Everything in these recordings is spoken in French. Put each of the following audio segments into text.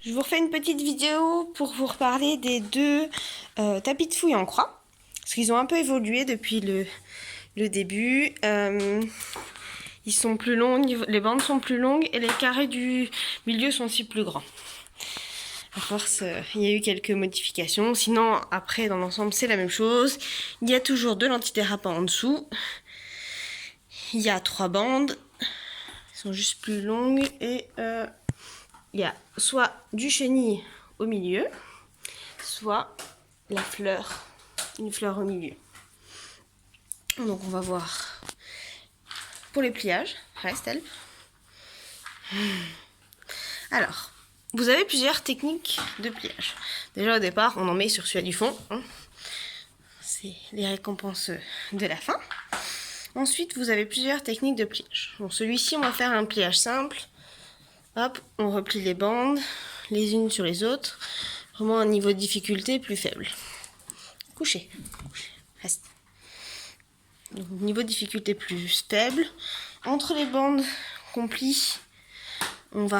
Je vous refais une petite vidéo pour vous reparler des deux tapis de fouille en croix. Parce qu'ils ont un peu évolué depuis le début. Ils sont plus longs, les bandes sont plus longues et les carrés du milieu sont aussi plus grands. À force, il y a eu quelques modifications. Sinon, après, dans l'ensemble, c'est la même chose. Il y a toujours de l'antidérapant en dessous. Il y a 3 bandes. Elles sont juste plus longues et il y a soit du chenille au milieu, soit la fleur, une fleur au milieu. Donc on va voir pour les pliages. Reste elle. Alors, vous avez plusieurs techniques de pliage. Déjà au départ, on en met sur celui du fond. C'est les récompenses de la fin. Ensuite, vous avez plusieurs techniques de pliage. Donc celui-ci, on va faire un pliage simple. Hop, on replie les bandes les unes sur les autres. Vraiment un niveau de difficulté plus faible. Couchez. Reste. Donc, niveau de difficulté plus faible. Entre les bandes qu'on plie, on peut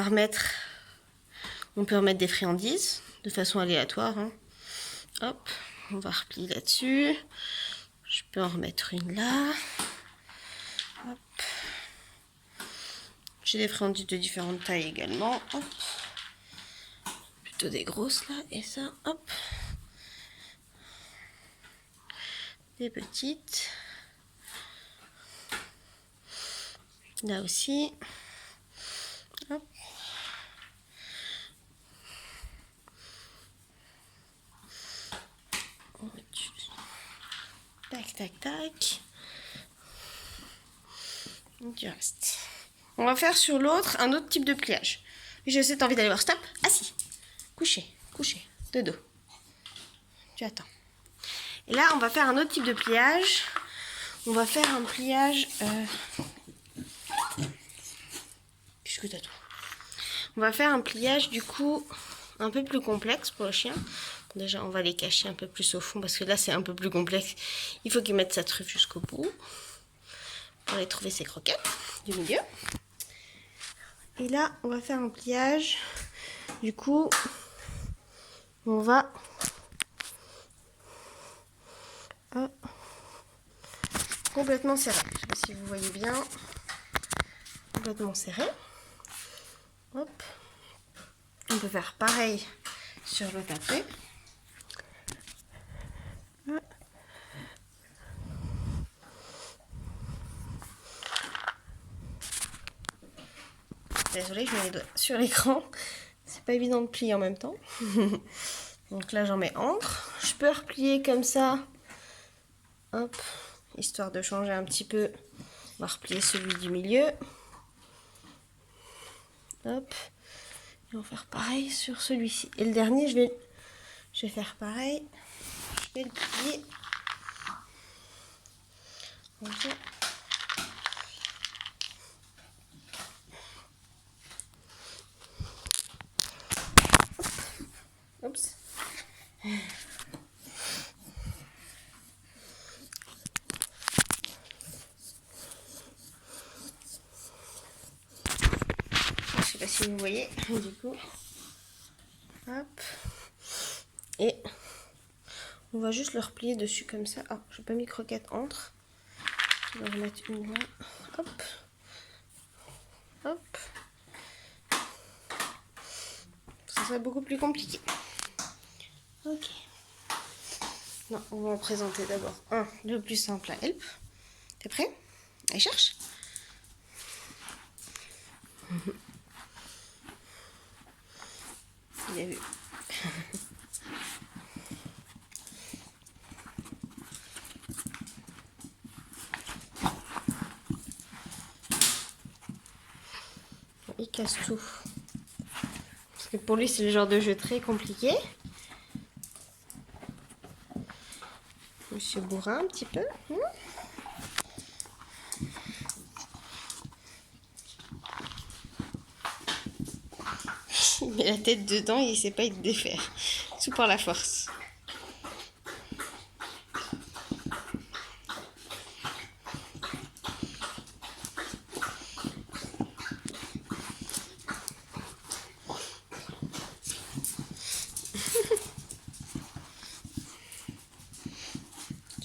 remettre des friandises de façon aléatoire. Hop, on va replier là-dessus. Je peux en remettre une là. Hop. J'ai des friandises de différentes tailles également. Hop. Plutôt des grosses là. Et ça, hop. Des petites. Là aussi. Hop. Tac, tac, tac. Du reste. On va faire sur l'autre un autre type de pliage. Je sais, t'as envie d'aller voir. Stop. Assis. Couché. Couché. De dos. Tu attends. Et là, on va faire un autre type de pliage. On va faire un pliage... Qu'est-ce que t'as tout. On va faire un pliage, du coup, un peu plus complexe pour le chien. Déjà, on va les cacher un peu plus au fond, parce que là, c'est un peu plus complexe. Il faut qu'il mette sa truffe jusqu'au bout. Pour aller trouver ses croquettes du milieu. Et là, on va faire un pliage. Du coup, on va... complètement serré. Je sais pas si vous voyez bien. Complètement serré. Hop. On peut faire pareil sur le tapis. Désolée, je mets les doigts sur l'écran. C'est pas évident de plier en même temps. Donc là, j'en mets entre. Je peux replier comme ça. Hop. Histoire de changer un petit peu. On va replier celui du milieu. Hop. Et on va faire pareil sur celui-ci. Et le dernier, je vais faire pareil. Je vais le plier. Okay. Oups. Je sais pas si vous voyez, du coup. Hop. Et on va juste le replier dessus comme ça. Ah, j'ai pas mis croquette entre. Je vais en remettre une là. Hop. Hop. Ça serait beaucoup plus compliqué. Ok. Non, on va en présenter d'abord un, le plus simple à Help. T'es prêt? Allez, cherche. Il a vu. Il casse tout. Parce que pour lui, c'est le genre de jeu très compliqué. Monsieur Bourrin, un petit peu. Il met la tête dedans et il sait pas y défaire. Tout par la force.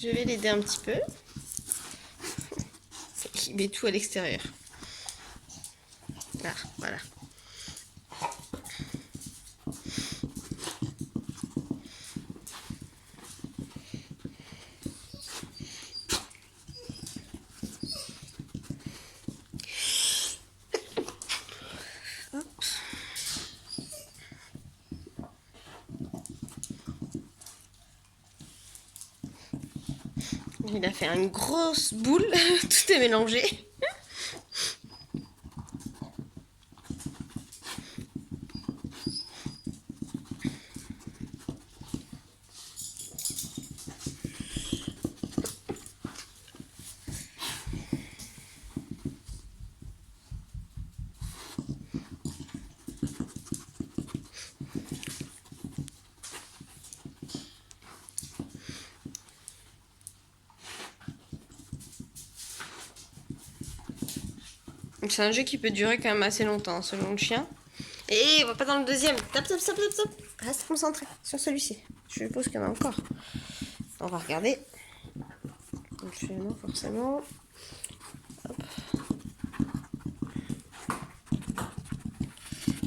Je vais l'aider un petit peu. Il met tout à l'extérieur. Ah, voilà. Hop. Il a fait une grosse boule, tout est mélangé. C'est un jeu qui peut durer quand même assez longtemps selon le chien. Et on va pas dans le deuxième. Tap, tap, tap, tap, tap. Reste concentré sur celui-ci. Je suppose qu'il y en a encore. On va regarder. Donc, non, forcément. Hop.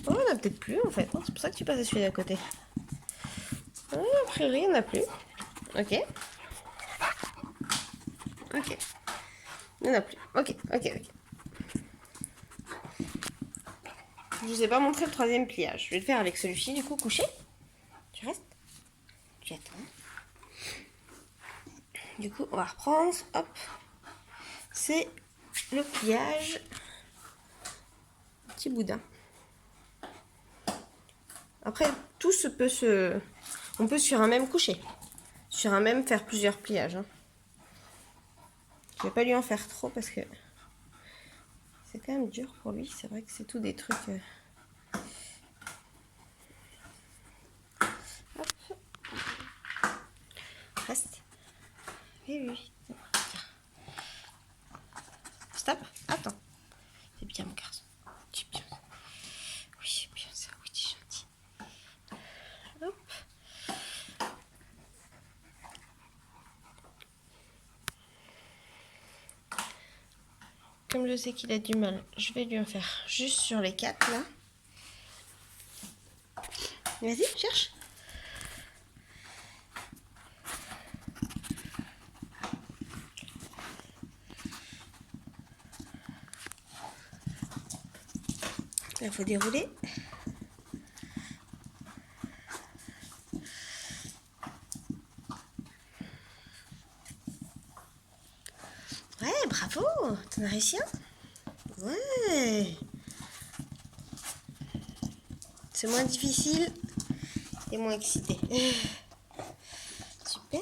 Oh, il n'y en a peut-être plus en fait. C'est pour ça que tu passes à celui d'à côté. A priori, il n'y en a plus. Ok. Ok. Il n'y en a plus. Ok, ok, ok. Je vous ai pas montré le troisième pliage. Je vais le faire avec celui-ci, du coup, couché. Tu restes. Tu attends. Du coup, on va reprendre. Hop. C'est le pliage. Petit boudin. Après, tout se peut se... On peut sur un même coucher. Sur un même faire plusieurs pliages. Hein. Je vais pas lui en faire trop parce que c'est quand même dur pour lui. C'est vrai que c'est tout des trucs... Hop. Reste. Oui, oui. Stop. Attends. C'est bien mon garçon. C'est bien. Oui, c'est bien ça. Oui, t'es gentil. Hop. Comme je sais qu'il a du mal, je vais lui en faire juste sur les 4 là. Vas-y, cherche. Là, il faut dérouler. Ouais, bravo. T'en as réussi un? Ouais. C'est moins difficile et moins excité. Super.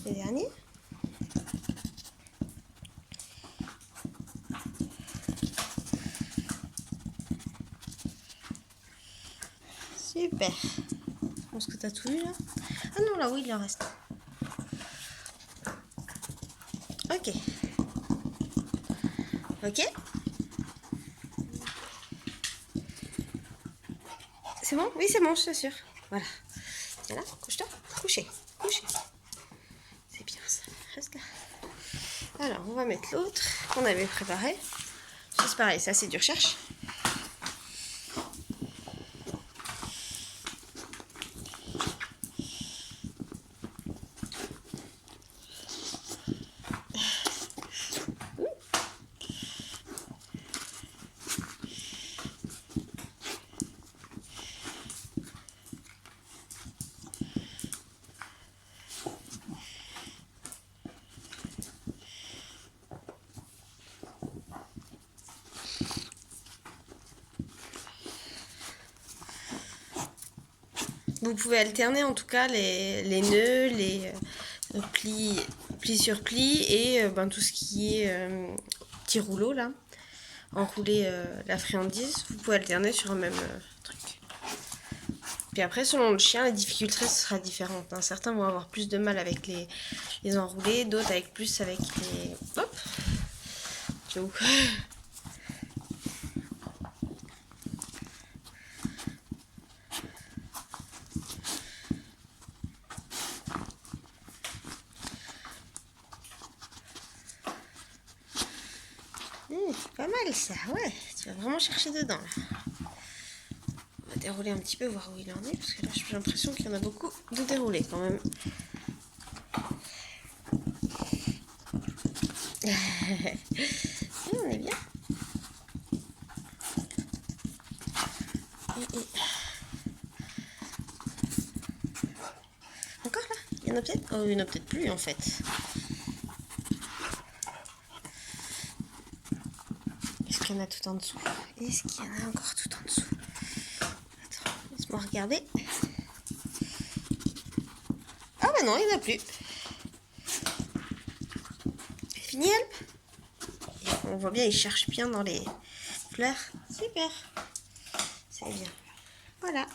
Le dernier. Super. Je pense que t'as tout vu là. Ah non, là oui, il en reste. Ok. Ok. C'est bon? Oui, c'est bon, je t'assure. Voilà. Voilà, couche-toi. Couché. Couché. C'est bien ça. Reste là. Alors, on va mettre l'autre qu'on avait préparé. C'est pareil, ça c'est du recherche. Vous pouvez alterner en tout cas les nœuds, les plis sur plis et tout ce qui est petit rouleau là, enrouler la friandise. Vous pouvez alterner sur un même truc. Puis après, selon le chien, la difficulté sera différente. Hein. Certains vont avoir plus de mal avec les enroulés, d'autres avec plus avec les... Hop. Tu vois où? mal ça, ouais. Tu vas vraiment chercher dedans là. On va dérouler un petit peu, voir où il en est, parce que là j'ai l'impression qu'il y en a beaucoup de déroulés quand même. Et on est bien. Encore là? Il y en a peut-être? Oh, il y en a peut-être plus en fait. Est-ce qu'il y en a tout en dessous? Est-ce qu'il y en a encore tout en dessous? Attends, laisse-moi regarder. Ah bah non, il n'y en a plus. C'est fini, elle? On voit bien, il cherche bien dans les fleurs. Super. C'est bien. Voilà.